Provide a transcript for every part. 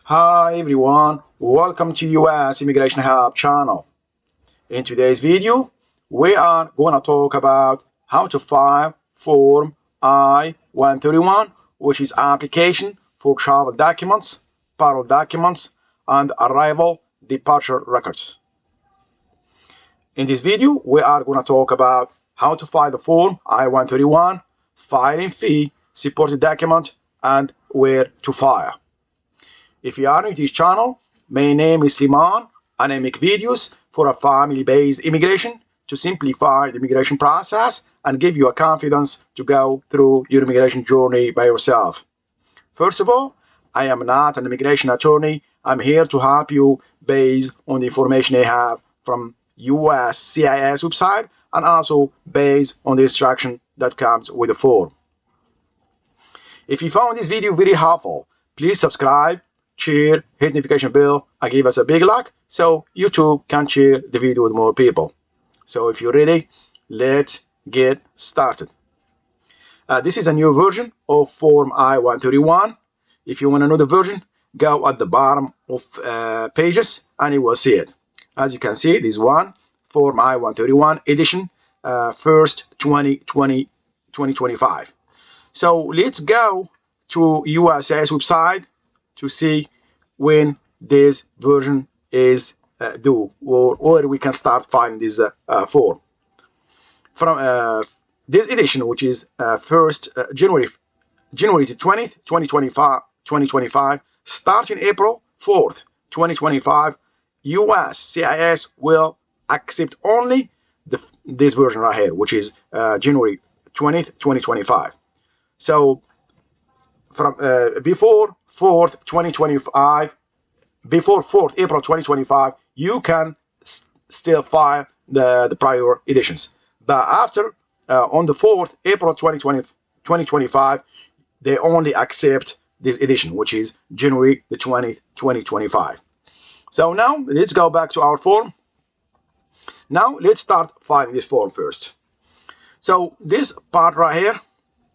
Hi everyone, welcome to US Immigration Hub channel. In today's video, we are going to talk about how to file Form I-131, which is application for travel documents, parole documents, and arrival departure records. In this video, we are going to talk about how to file the Form I-131, filing fee, supporting document, and where to file. If you are new to this channel, my name is Liman and I make videos for a family-based immigration to simplify the immigration process and give you a confidence to go through your immigration journey by yourself. First of all, I am not an immigration attorney. I'm here to help you based on the information I have from US CIS website and also based on the instruction that comes with the form. If you found this video very helpful, please subscribe, share, hit notification bell, and give us a big like so you too can share the video with more people. So if you're ready, let's get started. This is a new version of Form I-131. If you want to know the version, go at the bottom of pages and you will see it. As you can see, this one, Form I-131 edition, 1st 2025. So let's go to USCIS website to see when this version is due, or we can start filing this form. From this edition, which is January the 20th, 2025, starting April 4th, 2025, USCIS will accept only this version right here, which is January 20th, 2025. So from before 4th 2025, before 4th April 2025, you can still file the prior editions. But after on the 4th April 2025, they only accept this edition, which is January the 20th, 2025. So now let's go back to our form. Now let's start filing this form first. So this part right here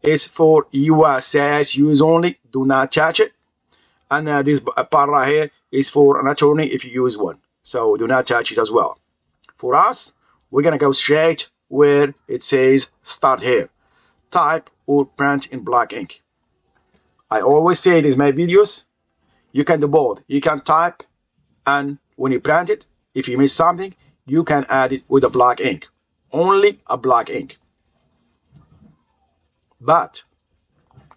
is for USCIS use only. Do not touch it. And this part right here is for an attorney if you use one. So do not touch it as well. For us, we're going to go straight where it says start here. Type or print in black ink. I always say it in my videos, you can do both. You can type, and when you print it, if you miss something, you can add it with a black ink. Only a black ink. But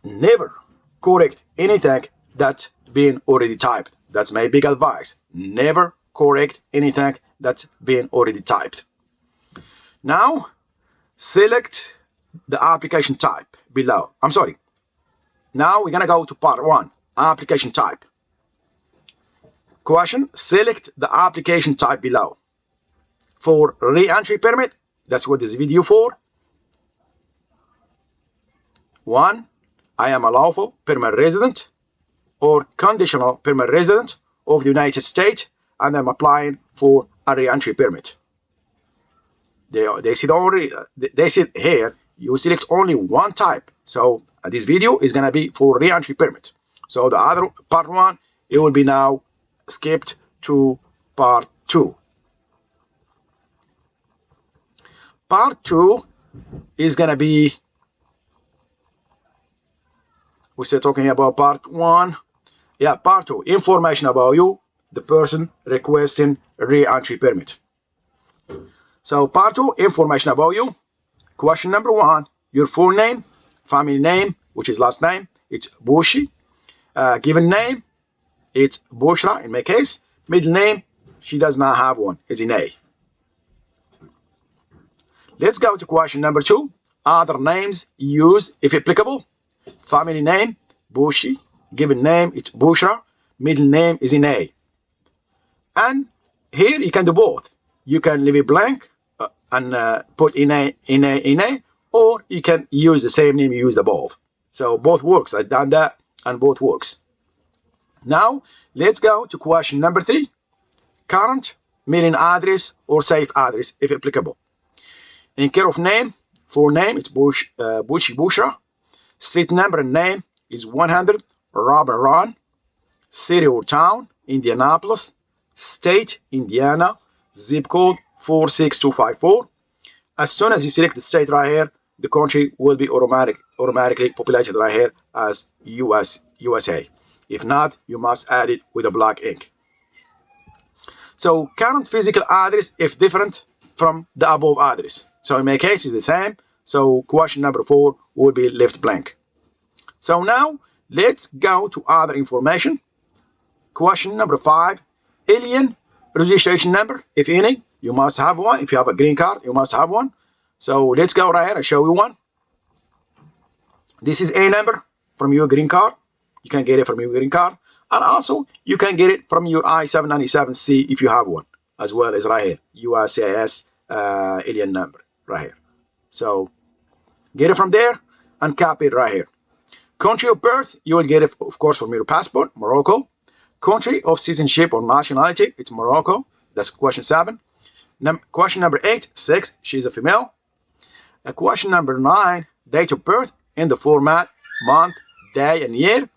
never correct anything that's been already typed. That's my big advice. Never correct anything that's been already typed. Now select the application type below. I'm sorry. Now we're gonna go to part 1, application type. Question: select the application type below. For re-entry permit, that's what this video for. 1. I am a lawful permanent resident or conditional permanent resident of the United States and I'm applying for a re-entry permit. They said here you select only one type. So this video is going to be for re-entry permit. So the other part 1, it will be now skipped to part 2. Part 2 is going to be, we're still talking about part 1. Yeah, part 2, information about you, the person requesting re-entry permit. So part 2, information about you. Question number 1, your full name, family name, which is last name, it's Bushi. Given name, it's Bushra in my case. Middle name, she does not have one, it's in A. Let's go to question number 2, other names used if applicable. Family name, Bushi. Given name, it's Bushra. Middle name is in A. And here you can do both. You can leave it blank and put in A, or you can use the same name you used above. So both works. I've done that and both works. Now let's go to question number 3, current mailing address or safe address if applicable. In care of name, full name, it's Bushi Bushra. Street number and name is 100 Robert Ron. city or town, Indianapolis, state, Indiana, zip code 46254. As soon as you select the state right here, the country will be automatically populated right here as USA. If not, you must add it with a black ink. So current physical address if different from the above address. So in my case, it's the same. So question number 4 will be left blank. So now let's go to other information. Question number 5, alien registration number, if any, you must have one. If you have a green card, you must have one. So let's go right here and show you one. This is a number from your green card. You can get it from your green card. And also, you can get it from your I-797C if you have one, as well as right here, USCIS alien number right here. So get it from there and copy it right here. Country of birth, you will get it, of course, from your passport, Morocco. Country of citizenship or nationality, it's Morocco. That's question 7. Question number 8, sex, she's a female. Question number 9, date of birth in the format, month, day, and year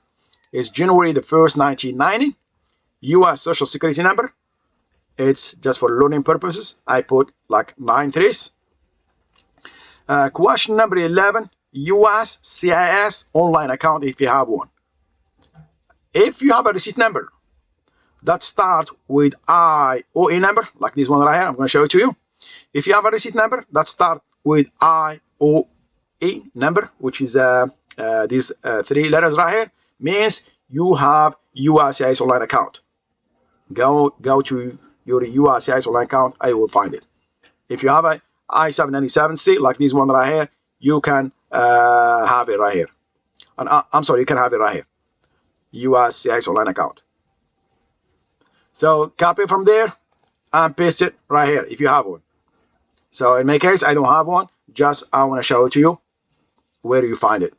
is January the 1st, 1990. U.S. Social Security number, it's just for learning purposes. I put like 9 3s. Question number 11, U.S. CIS online account if you have one. If you have a receipt number that starts with IOA number, like this one right here, I'm going to show it to you. If you have a receipt number that starts with IOA number, which is these 3 letters right here, means you have USCIS online account. Go to your USCIS online account, I will find it. If you have a I-797C, like this one right here, you can have it right here. And I'm sorry, you can have it right here. USCIS online account. So copy from there and paste it right here if you have one. So in my case, I don't have one. Just I want to show it to you where you find it.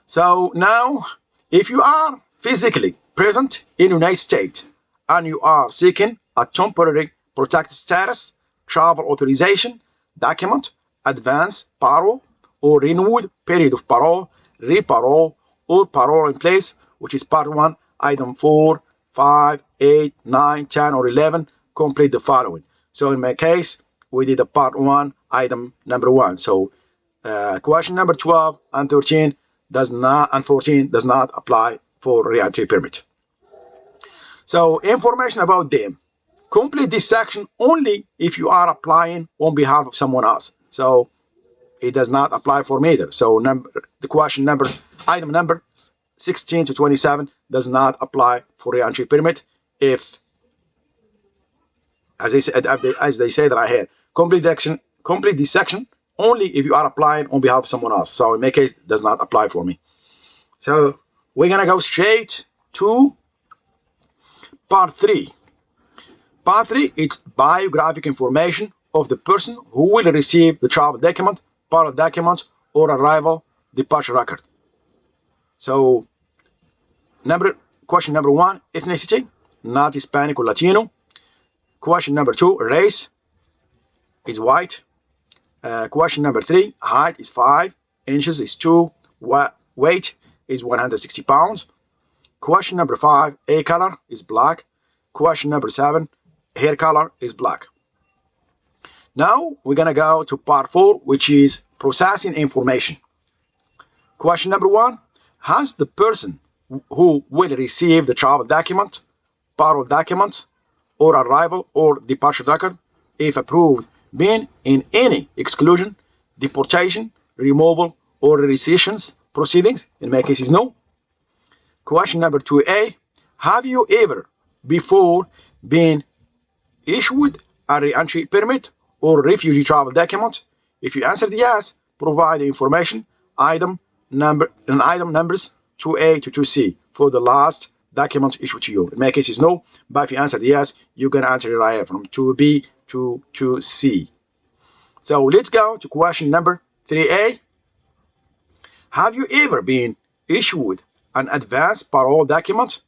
So now, if you are physically present in the United States and you are seeking a temporary protected status, travel authorization, document, advance parole, or renewed period of parole, reparole, or parole in place, which is part 1, item 4, 5, 8, 9, 10, or 11, complete the following. So in my case, we did a part 1, item number 1. So question number 12 and 13 does not, and 14 does not apply for reentry permit. So information about them. Complete this section only if you are applying on behalf of someone else. So it does not apply for me either. So the question number, item number 16 to 27 does not apply for reentry permit if, as they say that I had, complete this section only if you are applying on behalf of someone else. So in my case, it does not apply for me. So we're gonna go straight to part 3. Part 3, it's biographic information of the person who will receive the travel document, parole document, or arrival departure record. So question number 1, ethnicity, not Hispanic or Latino. Question number 2, race is white. Question number 3, height is 5 inches is 2, weight is 160 pounds. Question number 5, eye color is black. Question number 7, hair color is black. Now we're gonna go to part 4, which is processing information. Question number 1, has the person who will receive the travel document, parole document, or arrival or departure record, if approved, been in any exclusion, deportation, removal, or rescissions proceedings? In my case is no. Question number 2A, have you ever before been issued a reentry permit or refugee travel document? If you answered yes, provide the information, item numbers 2A to 2C for the last document issued to you. In my case is no, but if you answered yes, you can answer it right here from 2B to 2C. So let's go to question number 3A. Have you ever been issued an advance parole document?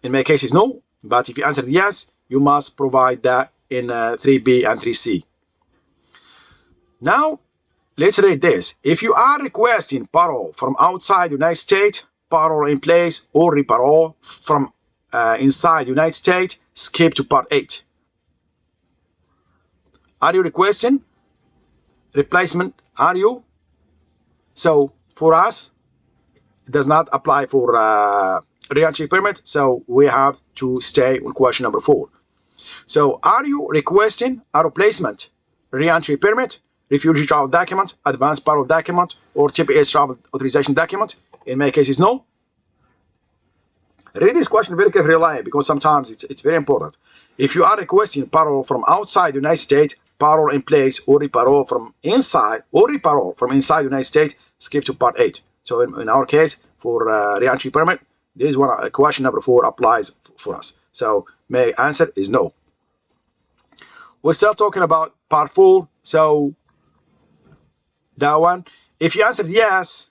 In my case is no, but if you answered yes, you must provide that in 3B and 3C. Now, let's read this. If you are requesting parole from outside the United States, parole in place or reparole from inside the United States, skip to part 8. Are you requesting replacement? Are you? So for us, it does not apply for reentry permit, so we have to stay on question number 4. So are you requesting a replacement reentry permit, refugee travel document, advanced parole document, or TPS travel authorization document? In many cases, no. Read this question very carefully because sometimes it's very important. If you are requesting parole from outside the United States, parole in place, or reparole from inside, the United States, skip to part 8. So in our case, for reentry permit, this one, question number 4 applies for us. So my answer is no. We're still talking about part 4. So that one, if you answered yes,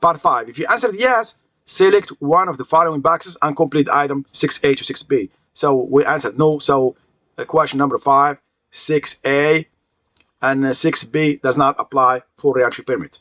part 5. If you answered yes, select one of the following boxes and complete item 6A to 6B. So we answered no. So question number 5, 6A and 6B does not apply for reentry permit.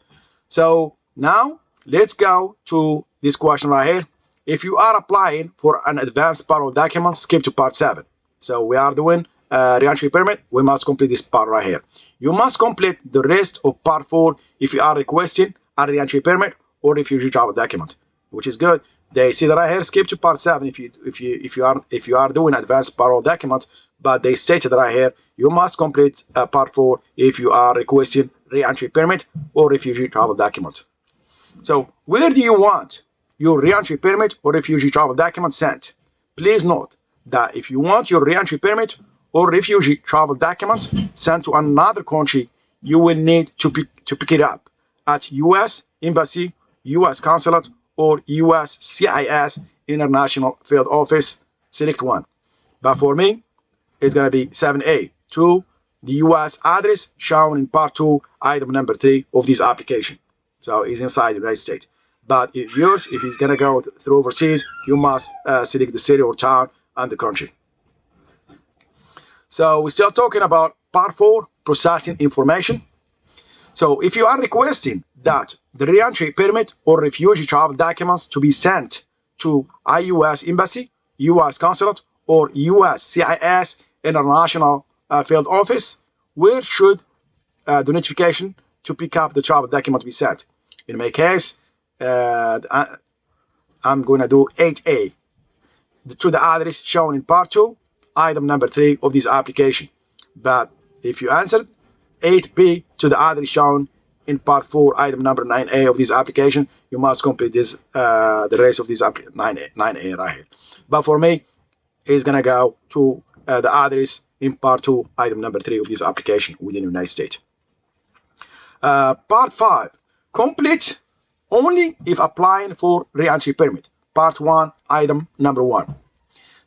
So now let's go to this question right here. If you are applying for an advanced parole document, skip to part 7. So we are doing reentry permit. We must complete this part right here. You must complete the rest of part 4 if you are requesting a reentry permit or refugee travel document, which is good. They see that right here, skip to part 7 if you are doing advanced parole document, but they stated right here you must complete part 4 if you are requesting reentry permit or refugee travel document. So where do you want your reentry permit or refugee travel document sent? Please note that if you want your reentry permit or refugee travel document sent to another country, you will need to pick it up at U.S. Embassy, U.S. Consulate, or U.S. CIS International Field Office. Select one. But for me, it's going to be 7A, to the U.S. address shown in part 2, item number 3 of this application. So it's inside the United States. But if it's going to go through overseas, you must select the city or town and the country. So we're still talking about part 4, processing information. So if you are requesting that the reentry permit or refugee travel documents to be sent to U.S. Embassy, U.S. Consulate, or U.S. CIS International Field Office, where should the notification to pick up the travel document be sent? In my case, I'm going to do 8A, to the address shown in part 2, item number 3 of this application. But if you answered 8B, to the address shown in part 4, item number 9A of this application, you must complete this the rest of this 9A right here. But for me, it's gonna go to the address in part 2, item number 3 of this application within the United States. Part 5, complete only if applying for reentry permit. Part 1, item number 1.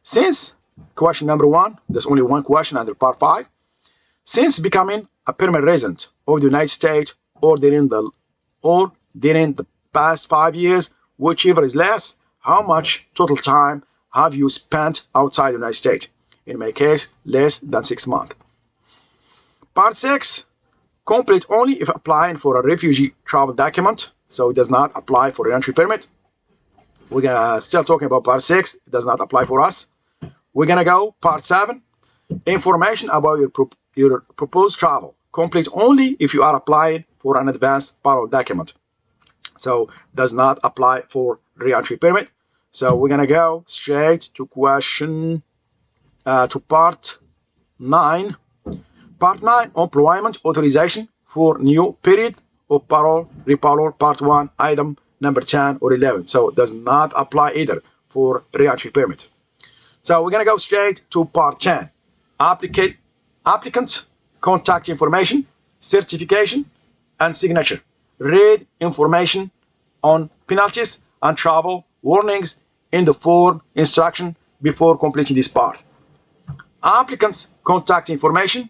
Since question number 1, there's only one question under part 5. Since becoming a permanent resident of the United States or during the past 5 years, whichever is less, how much total time have you spent outside the United States? In my case, less than 6 months. Part 6, complete only if applying for a refugee travel document, so it does not apply for reentry permit. We're gonna still talking about part 6, it does not apply for us. We're gonna go part 7, information about your proposed travel. Complete only if you are applying for an advanced parole document. So does not apply for reentry permit. So we're gonna go straight to question to part 9. Part 9, employment authorization for new period of parole, reparole, part 1, item number 10 or 11. So it does not apply either for reentry permit. So we're gonna go straight to part 10. Applicant contact information, certification, and signature. Read information on penalties and travel warnings in the form instruction before completing this part. Applicant's contact information.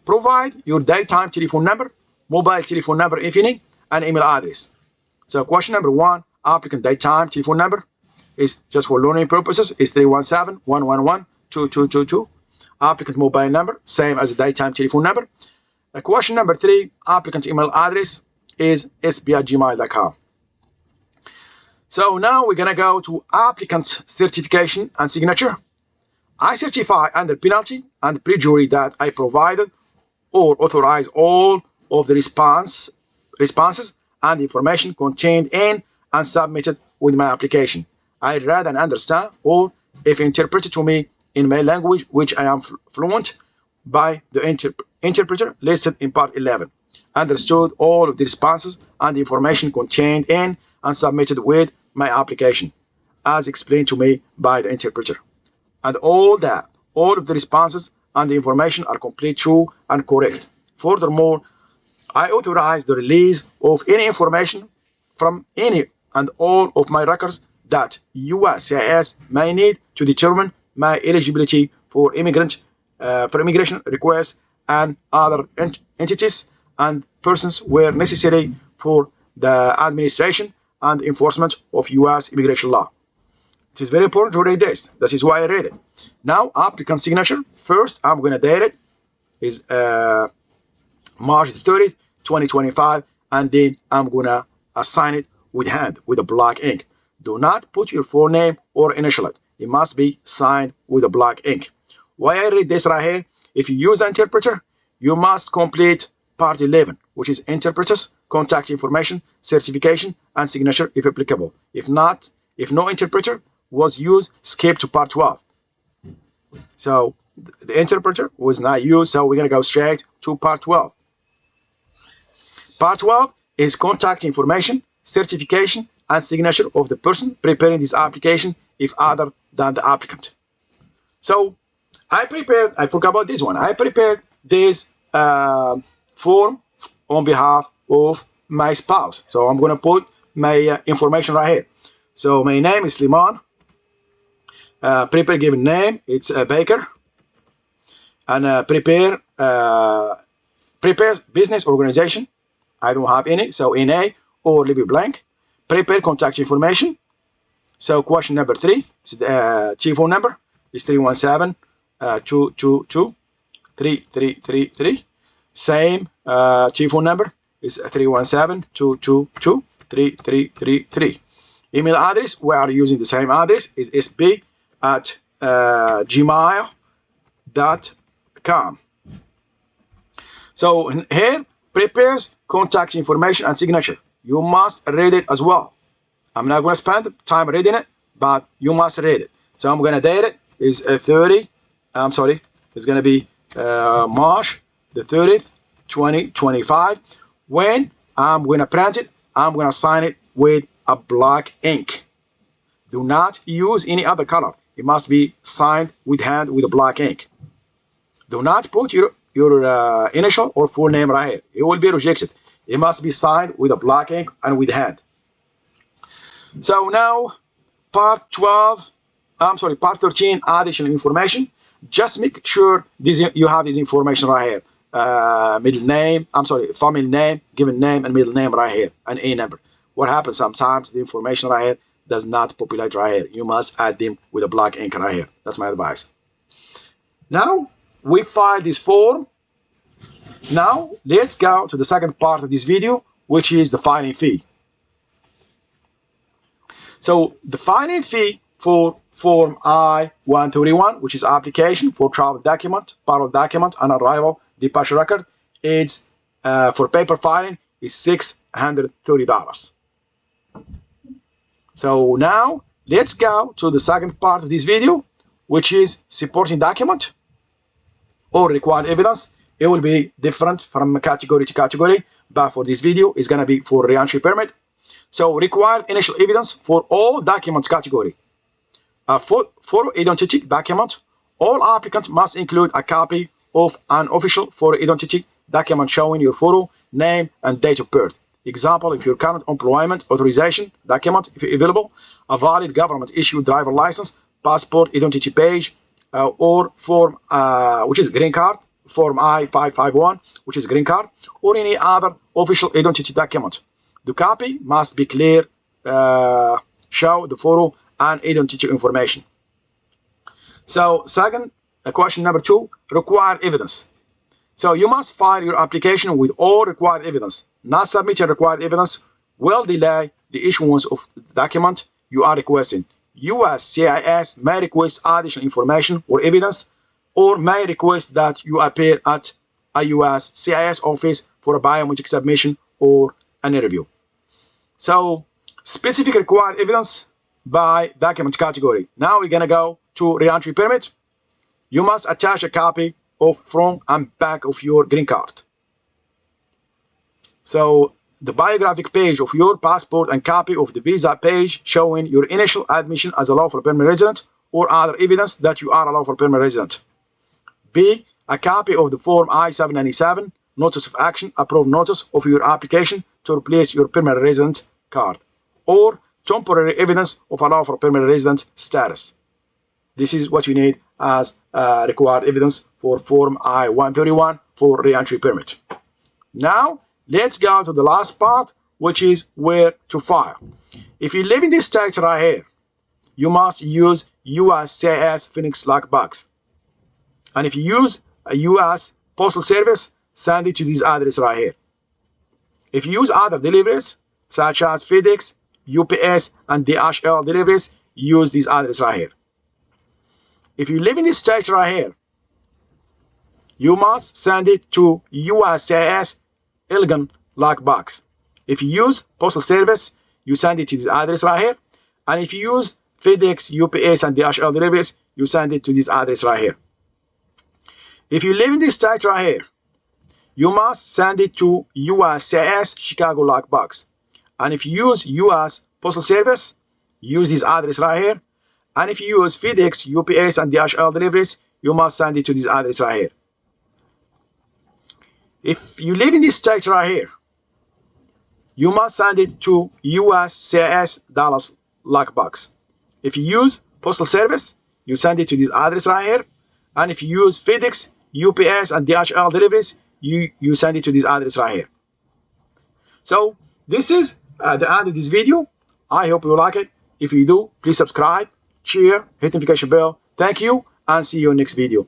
Provide your daytime telephone number, mobile telephone number if any, and email address. So question number 1, applicant daytime telephone number is just for learning purposes, is 317-111-2222. Applicant mobile number, same as the daytime telephone number. Question number 3, applicant email address is sb@gmail.com. So now we're gonna go to applicant's certification and signature. I certify under penalty and perjury that I provided or authorize all of the responses and information contained in and submitted with my application. I read and understand, or if interpreted to me in my language, which I am fluent, by the interpreter listed in Part 11. Understood all of the responses and the information contained in and submitted with my application, as explained to me by the interpreter. And all of the responses and the information are complete, true, and correct. Furthermore, I authorize the release of any information from any and all of my records that USCIS may need to determine my eligibility for immigration requests and other entities and persons where necessary for the administration and enforcement of U.S. immigration law. It is very important to read this. That is why I read it. Now, applicant signature. First, I'm going to date it. Is March 30th, 2025, and then I'm going to assign it with hand, with a black ink. Do not put your full name or initial it. It must be signed with a black ink. Why I read this right here? If you use an interpreter, you must complete Part 11, which is interpreters, contact information, certification, and signature if applicable. If not, if no interpreter was used, skip to Part 12. So the interpreter was not used, so we're going to go straight to Part 12. Part 12 is contact information, certification, and signature of the person preparing this application if other than the applicant. So I forgot about this one. I prepared this form on behalf of my spouse. So I'm going to put my information right here. So my name is Liman. Prepare given name, it's Baker. And prepare business organization. I don't have any, so NA or leave it blank. Prepare contact information. So question number 3, telephone number is 317-222-3333. Same telephone number is 317-222-3333. Email address, we are using the same address, is sb@gmail.com. So here, prepares contact information and signature. You must read it as well. I'm not going to spend time reading it, but you must read it. So I'm going to date it is it's going to be March the 30th, 2025. When I'm going to print it, I'm going to sign it with a black ink. Do not use any other color. It must be signed with hand with a black ink. Do not put your initial or full name right here. It will be rejected. It must be signed with a black ink and with hand. So now, part 13, additional information. Just make sure you have this information right here. Family name, given name, and middle name right here, and a number. What happens sometimes, the information right here does not populate right here. You must add them with a black ink right here. That's my advice. Now, we file this form. Now, let's go to the second part of this video, which is the filing fee. So, the filing fee for Form I-131, which is application for travel document, parole document, and arrival departure record, it's for paper filing is $630. So now, let's go to the second part of this video, which is supporting document or required evidence. It will be different from category to category, but for this video, it's going to be for reentry permit. So required initial evidence for all documents category. For identity document, all applicants must include a copy of an official for identity document showing your photo, name, and date of birth. Example, if your current employment authorization document, if available, a valid government-issued driver license, passport, identity page, or form, which is green card, Form I-551, which is green card, or any other official identity document. The copy must be clear, show the photo and identity information. So, second, question number 2, required evidence. So, you must file your application with all required evidence. Not submitting required evidence will delay the issuance of the document you are requesting. USCIS may request additional information or evidence, or may request that you appear at a USCIS office for a biometric submission or an interview. So, specific required evidence by document category. Now we're going to go to reentry permit. You must attach a copy of front and back of your green card. So, the biographic page of your passport and copy of the visa page showing your initial admission as a lawful permanent resident or other evidence that you are a lawful permanent resident. B. A copy of the form I-797, notice of action, approved notice of your application to replace your permanent resident card, or temporary evidence of a lawful permanent resident status. This is what you need as required evidence for form I-131 for reentry permit. Now, let's go to the last part, which is where to file. If you live in this state right here, you must use USCIS Phoenix lockbox. And if you use a US Postal Service, send it to this address right here. If you use other deliveries, such as FedEx, UPS, and DHL deliveries, use this address right here. If you live in this state right here, you must send it to USCIS Elgin lockbox. If you use Postal Service, you send it to this address right here. And if you use FedEx, UPS, and DHL deliveries, you send it to this address right here. If you live in this state right here, you must send it to USCIS Chicago lockbox. And if you use US Postal Service, use this address right here. And if you use FedEx, UPS, and DHL deliveries, you must send it to this address right here. If you live in this state right here, you must send it to USCIS Dallas lockbox. If you use Postal Service, you send it to this address right here. And if you use FedEx, UPS, and DHL deliveries, you send it to this address right here. So this is the end of this video. I hope you like it. If you do, please subscribe, share, hit the notification bell. Thank you, and see you in the next video.